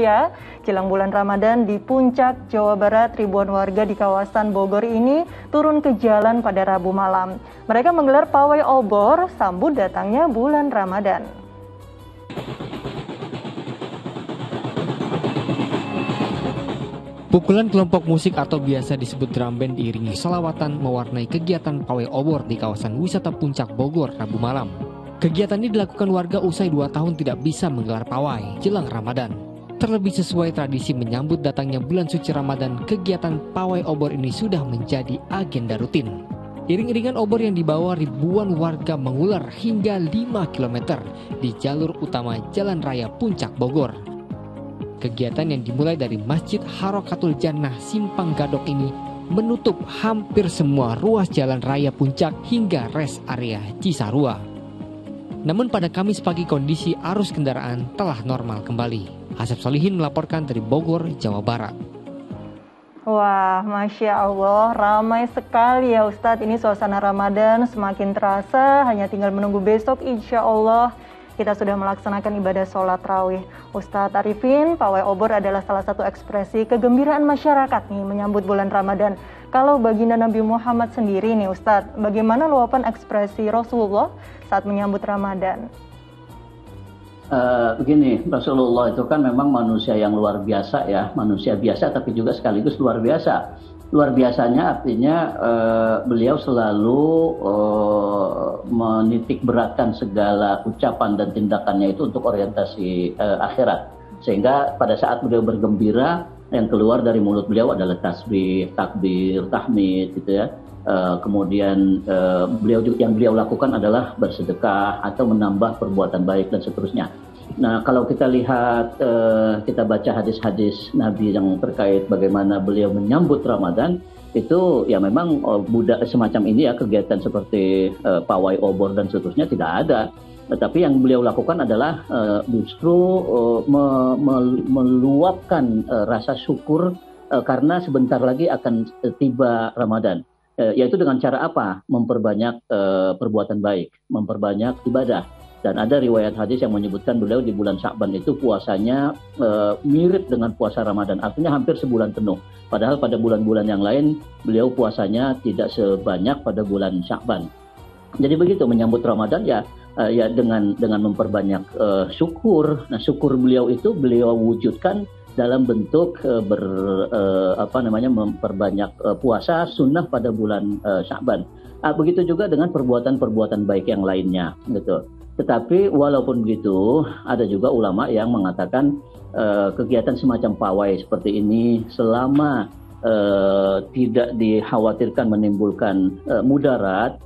ceria jelang bulan Ramadan di Puncak, Jawa Barat. Ribuan warga di kawasan Bogor ini turun ke jalan pada Rabu malam. Mereka menggelar pawai obor sambut datangnya bulan Ramadan. Pukulan kelompok musik atau biasa disebut drum band diiringi selawatan mewarnai kegiatan pawai obor di kawasan wisata Puncak Bogor Rabu malam. Kegiatan ini dilakukan warga usai 2 tahun tidak bisa menggelar pawai jelang Ramadan. Terlebih sesuai tradisi menyambut datangnya bulan suci Ramadan, kegiatan pawai obor ini sudah menjadi agenda rutin. Iring-iringan obor yang dibawa ribuan warga mengular hingga 5 km di jalur utama Jalan Raya Puncak Bogor. Kegiatan yang dimulai dari Masjid Harokatul Jannah Simpang Gadok ini menutup hampir semua ruas Jalan Raya Puncak hingga res area Cisarua. Namun pada Kamis pagi kondisi arus kendaraan telah normal kembali. Asep Solihin melaporkan dari Bogor, Jawa Barat. Wah, Masya Allah, ramai sekali ya Ustadz. Ini suasana Ramadan semakin terasa, hanya tinggal menunggu besok insya Allah kita sudah melaksanakan ibadah sholat rawih. Ustadz Arifin, pawai obor adalah salah satu ekspresi kegembiraan masyarakat nih menyambut bulan Ramadan. Kalau baginda Nabi Muhammad sendiri nih Ustadz, bagaimana luapan ekspresi Rasulullah saat menyambut Ramadan? Begini, Rasulullah itu kan memang manusia yang luar biasa ya, manusia biasa tapi juga sekaligus luar biasa. Luar biasanya artinya beliau selalu menitik beratkan segala ucapan dan tindakannya itu untuk orientasi akhirat. Sehingga pada saat beliau bergembira, yang keluar dari mulut beliau adalah tasbih, takbir, tahmid gitu ya. Kemudian yang beliau lakukan adalah bersedekah atau menambah perbuatan baik dan seterusnya. Nah, kalau kita lihat, kita baca hadis-hadis Nabi yang terkait bagaimana beliau menyambut Ramadan, itu ya memang semacam ini ya, kegiatan seperti pawai obor dan seterusnya tidak ada. Tetapi yang beliau lakukan adalah justru meluapkan rasa syukur karena sebentar lagi akan tiba Ramadan. Yaitu dengan cara apa? Memperbanyak perbuatan baik, memperbanyak ibadah. Dan ada riwayat hadis yang menyebutkan beliau di bulan Sya'ban itu puasanya mirip dengan puasa Ramadan, artinya hampir sebulan penuh. Padahal pada bulan-bulan yang lain beliau puasanya tidak sebanyak pada bulan Sya'ban. Jadi begitu menyambut Ramadan ya dengan memperbanyak syukur. Nah, syukur beliau itu beliau wujudkan dalam bentuk memperbanyak puasa sunnah pada bulan Sya'ban. Begitu juga dengan perbuatan-perbuatan baik yang lainnya gitu. Tetapi walaupun begitu, ada juga ulama yang mengatakan kegiatan semacam pawai seperti ini selama tidak dikhawatirkan menimbulkan mudarat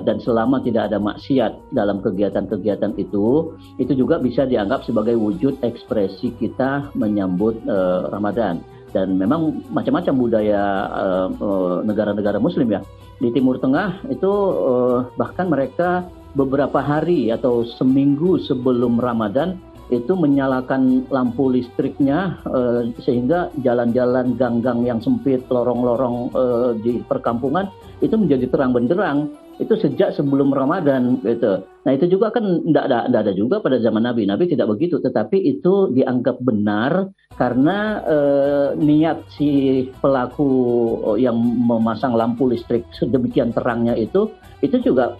dan selama tidak ada maksiat dalam kegiatan-kegiatan itu juga bisa dianggap sebagai wujud ekspresi kita menyambut Ramadan. Dan memang macam-macam budaya negara-negara Muslim ya. Di Timur Tengah itu bahkan mereka beberapa hari atau seminggu sebelum Ramadan itu menyalakan lampu listriknya sehingga jalan-jalan gang-gang yang sempit, lorong-lorong di perkampungan itu menjadi terang benderang. Itu sejak sebelum Ramadan gitu. Nah, itu juga kan tidak ada juga pada zaman Nabi. Nabi tidak begitu, tetapi itu dianggap benar karena niat si pelaku yang memasang lampu listrik sedemikian terangnya itu juga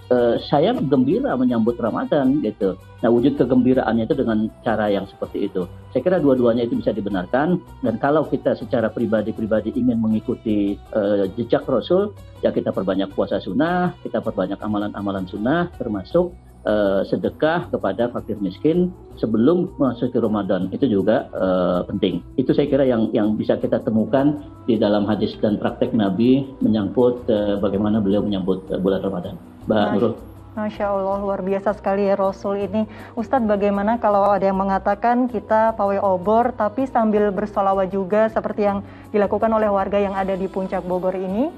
saya gembira menyambut Ramadan gitu. Nah, wujud kegembiraannya itu dengan cara yang seperti itu. Saya kira dua-duanya itu bisa dibenarkan, dan kalau kita secara pribadi ingin mengikuti jejak Rasul, ya kita perbanyak puasa sunnah, kita perbanyak amalan-amalan sunnah, termasuk sedekah kepada fakir miskin sebelum masuk ke Ramadan. Itu juga penting. Itu saya kira yang bisa kita temukan di dalam hadis dan praktek Nabi menyangkut bagaimana beliau menyambut bulan Ramadan. Mbak Nurul. Masya Allah, luar biasa sekali ya Rasul ini. Ustadz, bagaimana kalau ada yang mengatakan kita pawai obor tapi sambil bersolawat juga seperti yang dilakukan oleh warga yang ada di Puncak Bogor ini?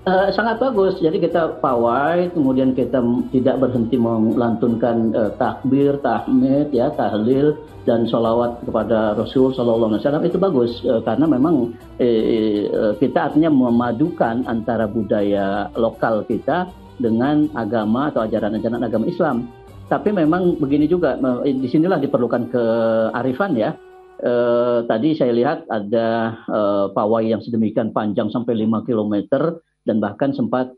Sangat bagus. Jadi kita pawai, kemudian kita tidak berhenti melantunkan takbir, tahmid, ya, tahlil dan sholawat kepada Rasul Sallallahu Alaihi Wasallam. Itu bagus karena memang kita artinya memadukan antara budaya lokal kita dengan agama atau ajaran-ajaran agama Islam. Tapi memang begini juga, disinilah diperlukan kearifan ya. tadi saya lihat ada pawai yang sedemikian panjang sampai 5 kilometer dan bahkan sempat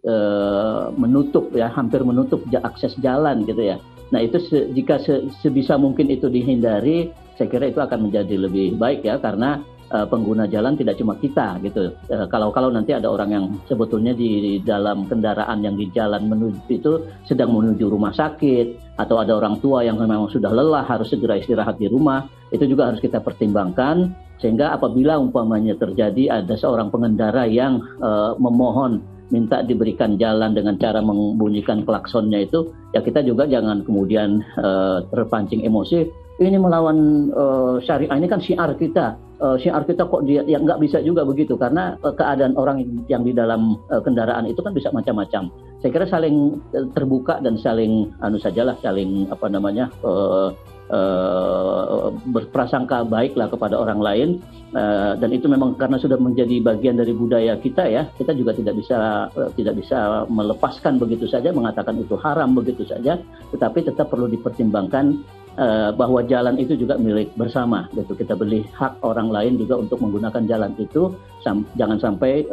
menutup ya, hampir menutup akses jalan gitu ya. Nah itu jika sebisa mungkin itu dihindari, saya kira itu akan menjadi lebih baik ya, karena pengguna jalan tidak cuma kita gitu. Kalau nanti ada orang yang sebetulnya di dalam kendaraan yang di jalan menuju itu sedang menuju rumah sakit, atau ada orang tua yang memang sudah lelah harus segera istirahat di rumah, itu juga harus kita pertimbangkan. Sehingga apabila umpamanya terjadi ada seorang pengendara yang memohon minta diberikan jalan dengan cara membunyikan klaksonnya itu, ya kita juga jangan kemudian terpancing emosi. Ini melawan syariah, ini kan syiar kita. Syiar kita kok dia ya nggak bisa juga begitu, karena keadaan orang yang di dalam kendaraan itu kan bisa macam-macam. Saya kira saling terbuka dan saling saling berprasangka baiklah kepada orang lain, dan itu memang karena sudah menjadi bagian dari budaya kita ya, kita juga tidak bisa melepaskan begitu saja, mengatakan itu haram begitu saja, tetapi tetap perlu dipertimbangkan bahwa jalan itu juga milik bersama gitu. Kita beri hak orang lain juga untuk menggunakan jalan itu, jangan sampai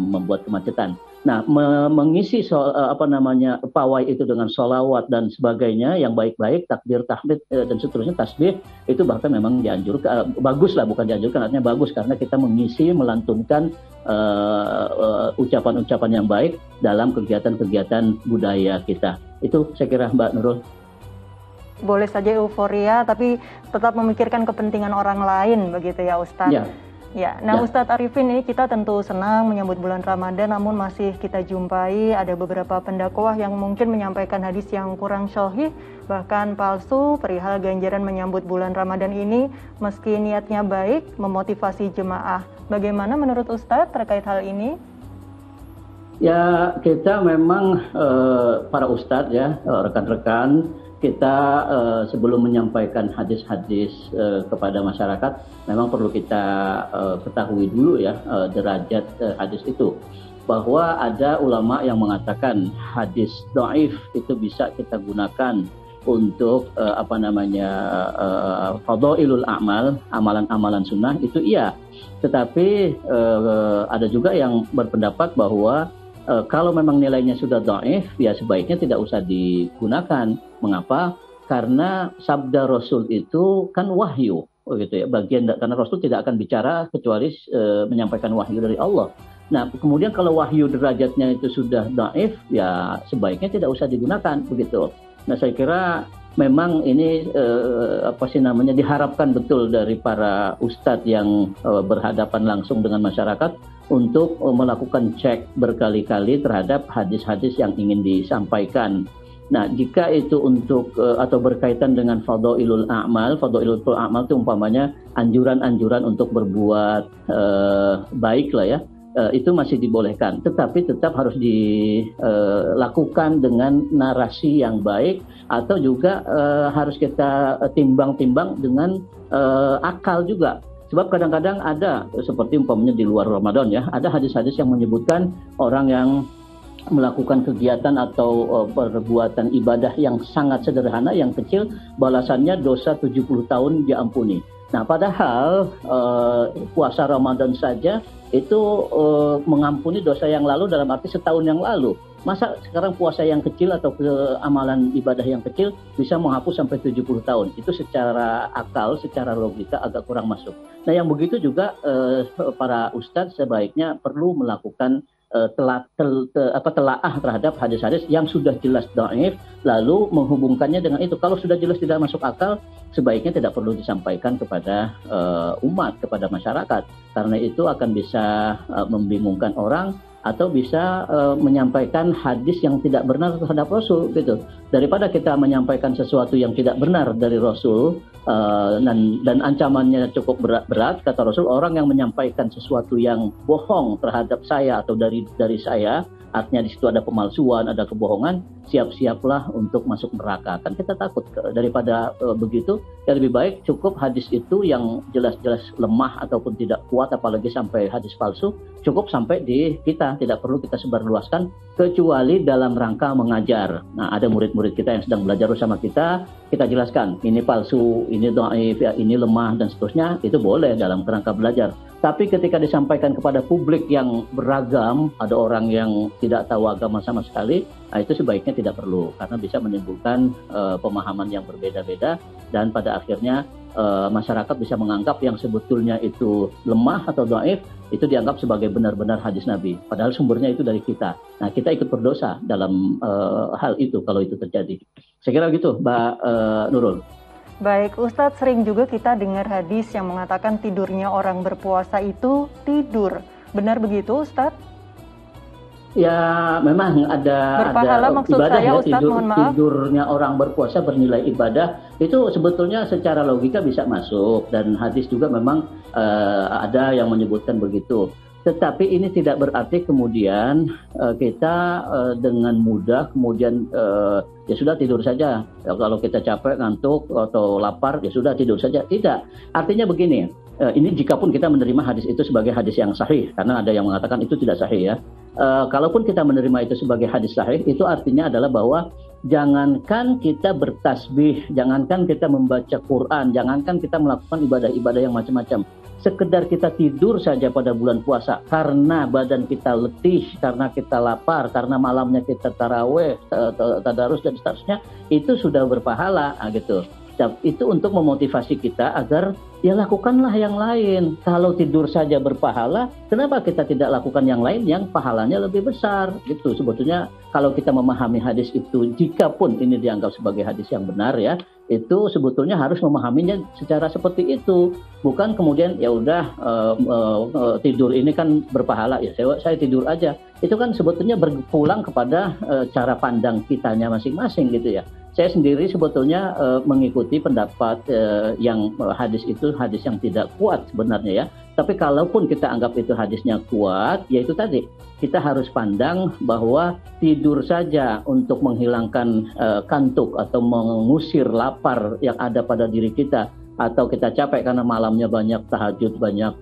membuat kemacetan. Nah, mengisi pawai itu dengan sholawat dan sebagainya yang baik-baik, takbir, tahmid dan seterusnya, tasbih, itu bahkan memang dianjurkan, bagus lah, bukan dianjurkan, artinya bagus karena kita mengisi, melantunkan ucapan-ucapan yang baik dalam kegiatan-kegiatan budaya kita. Itu saya kira Mbak Nurul. Boleh saja euforia, tapi tetap memikirkan kepentingan orang lain, begitu ya Ustadz? Ya, nah Ustadz Arifin, ini kita tentu senang menyambut bulan Ramadan, namun masih kita jumpai ada beberapa pendakwah yang mungkin menyampaikan hadis yang kurang syahih, bahkan palsu, perihal ganjaran menyambut bulan Ramadan ini, meski niatnya baik, memotivasi jemaah. Bagaimana menurut Ustadz terkait hal ini? Ya, kita memang para ustadz ya, rekan-rekan, kita sebelum menyampaikan hadis-hadis kepada masyarakat, memang perlu kita ketahui dulu ya derajat hadis itu. Bahwa ada ulama yang mengatakan hadis dhaif itu bisa kita gunakan untuk fadhailul a'mal, amalan-amalan sunnah itu iya. Tetapi ada juga yang berpendapat bahwa kalau memang nilainya sudah dhaif, ya sebaiknya tidak usah digunakan. Mengapa? Karena sabda Rasul itu kan wahyu, gitu ya. Karena Rasul tidak akan bicara kecuali menyampaikan wahyu dari Allah. Nah, kemudian kalau wahyu derajatnya itu sudah dhaif, ya sebaiknya tidak usah digunakan, begitu. Nah, saya kira memang ini diharapkan betul dari para ustadz yang berhadapan langsung dengan masyarakat untuk melakukan cek berkali-kali terhadap hadis-hadis yang ingin disampaikan. Nah, jika itu untuk atau berkaitan dengan fadhailul a'mal itu umpamanya anjuran-anjuran untuk berbuat baik lah ya, itu masih dibolehkan. Tetapi tetap harus dilakukan dengan narasi yang baik, atau juga harus kita timbang-timbang dengan akal juga. Sebab kadang-kadang ada seperti umpamanya di luar Ramadan ya, ada hadis-hadis yang menyebutkan orang yang melakukan kegiatan atau perbuatan ibadah yang sangat sederhana, yang kecil, balasannya dosa 70 tahun diampuni. Nah, padahal puasa Ramadan saja itu mengampuni dosa yang lalu, dalam arti setahun yang lalu. Masa sekarang puasa yang kecil atau amalan ibadah yang kecil bisa menghapus sampai 70 tahun? Itu secara akal, secara logika agak kurang masuk. Nah, yang begitu juga para ustadz sebaiknya perlu melakukan telaah terhadap hadis-hadis yang sudah jelas dhaif, lalu menghubungkannya dengan itu. Kalau sudah jelas tidak masuk akal, sebaiknya tidak perlu disampaikan kepada umat, kepada masyarakat, karena itu akan bisa membingungkan orang, atau bisa menyampaikan hadis yang tidak benar terhadap Rasul gitu. Daripada kita menyampaikan sesuatu yang tidak benar dari Rasul, dan ancamannya cukup berat, kata Rasul, orang yang menyampaikan sesuatu yang bohong terhadap saya atau dari saya, artinya di situ ada pemalsuan, ada kebohongan, siap-siaplah untuk masuk neraka. Kan kita takut daripada begitu, ya lebih baik cukup hadis itu yang jelas-jelas lemah ataupun tidak kuat, apalagi sampai hadis palsu, cukup sampai di kita, tidak perlu kita sebarluaskan kecuali dalam rangka mengajar. Nah, ada murid-murid kita yang sedang belajar bersama kita jelaskan ini palsu, ini dhaif, ya ini lemah dan seterusnya, itu boleh dalam kerangka belajar. Tapi ketika disampaikan kepada publik yang beragam, ada orang yang tidak tahu agama sama sekali, nah itu sebaiknya tidak perlu karena bisa menimbulkan pemahaman yang berbeda-beda dan pada akhirnya masyarakat bisa menganggap yang sebetulnya itu lemah atau dhaif itu dianggap sebagai benar-benar hadis Nabi. Padahal sumbernya itu dari kita. Nah kita ikut berdosa dalam hal itu kalau itu terjadi. Saya kira gitu, Mbak Nurul. Baik, Ustadz, sering juga kita dengar hadis yang mengatakan tidurnya orang berpuasa itu tidur. Benar begitu, Ustadz? Ya, memang ada maksud ibadah saya, ya, Ustadz, mohon maaf. tidurnya orang berpuasa bernilai ibadah. Itu sebetulnya secara logika bisa masuk. Dan hadis juga memang ada yang menyebutkan begitu. Tetapi ini tidak berarti kemudian kita dengan mudah kemudian ya sudah tidur saja. Ya, kalau kita capek, ngantuk atau lapar ya sudah tidur saja. Tidak. Artinya begini, ini jikapun kita menerima hadis itu sebagai hadis yang sahih, karena ada yang mengatakan itu tidak sahih ya. Kalaupun kita menerima itu sebagai hadis sahih, itu artinya adalah bahwa jangankan kita bertasbih, jangankan kita membaca Quran, jangankan kita melakukan ibadah-ibadah yang macam-macam. Sekedar kita tidur saja pada bulan puasa karena badan kita letih, karena kita lapar, karena malamnya kita taraweh, tadarus dan seterusnya, itu sudah berpahala gitu. Itu untuk memotivasi kita agar ya lakukanlah yang lain. Kalau tidur saja berpahala, kenapa kita tidak lakukan yang lain yang pahalanya lebih besar gitu. Sebetulnya kalau kita memahami hadis itu, jika pun ini dianggap sebagai hadis yang benar ya, itu sebetulnya harus memahaminya secara seperti itu. Bukan kemudian ya udah tidur ini kan berpahala ya saya tidur aja. Itu kan sebetulnya berpulang kepada cara pandang kitanya masing-masing gitu ya. Saya sendiri sebetulnya mengikuti pendapat yang hadis itu hadis yang tidak kuat sebenarnya ya. Tapi kalaupun kita anggap itu hadisnya kuat, yaitu tadi kita harus pandang bahwa tidur saja untuk menghilangkan kantuk atau mengusir lapar yang ada pada diri kita, atau kita capek karena malamnya banyak tahajud, banyak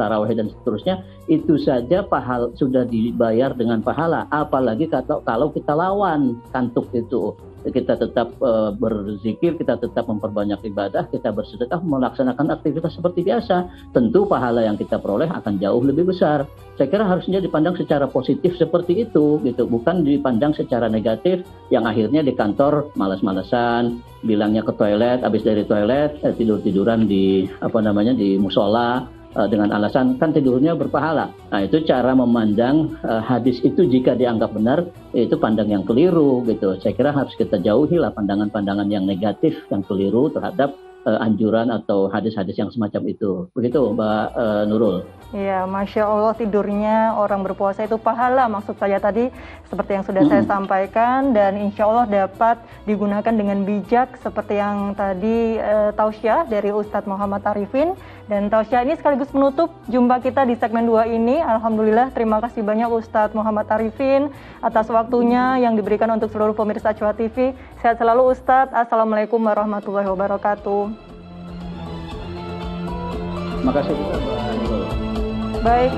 tarawih dan seterusnya, itu saja pahala sudah dibayar dengan pahala. Apalagi kalau kita lawan kantuk itu. Kita tetap berzikir, kita tetap memperbanyak ibadah, kita bersedekah, melaksanakan aktivitas seperti biasa. Tentu pahala yang kita peroleh akan jauh lebih besar. Saya kira harusnya dipandang secara positif seperti itu, gitu. Bukan dipandang secara negatif yang akhirnya di kantor malas-malasan, bilangnya ke toilet, habis dari toilet tidur-tiduran di di musola. Dengan alasan kan tidurnya berpahala. Nah itu cara memandang hadis itu jika dianggap benar, itu pandang yang keliru gitu. Saya kira harus kita jauhi lah pandangan-pandangan yang negatif, yang keliru terhadap anjuran atau hadis-hadis yang semacam itu. Begitu Mbak Nurul. Iya, Masya Allah, tidurnya orang berpuasa itu pahala. Maksud saya tadi seperti yang sudah saya sampaikan, dan insya Allah dapat digunakan dengan bijak seperti yang tadi tausiah dari Ustadz Muhammad Arifin. Dan tausiah ini sekaligus menutup jumpa kita di segmen 2 ini. Alhamdulillah, terima kasih banyak Ustadz Muhammad Arifin atas waktunya yang diberikan untuk seluruh pemirsa Cuap TV. Sehat selalu Ustadz. Assalamualaikum warahmatullahi wabarakatuh. Terima kasih juga Mbak Nurul. Baik.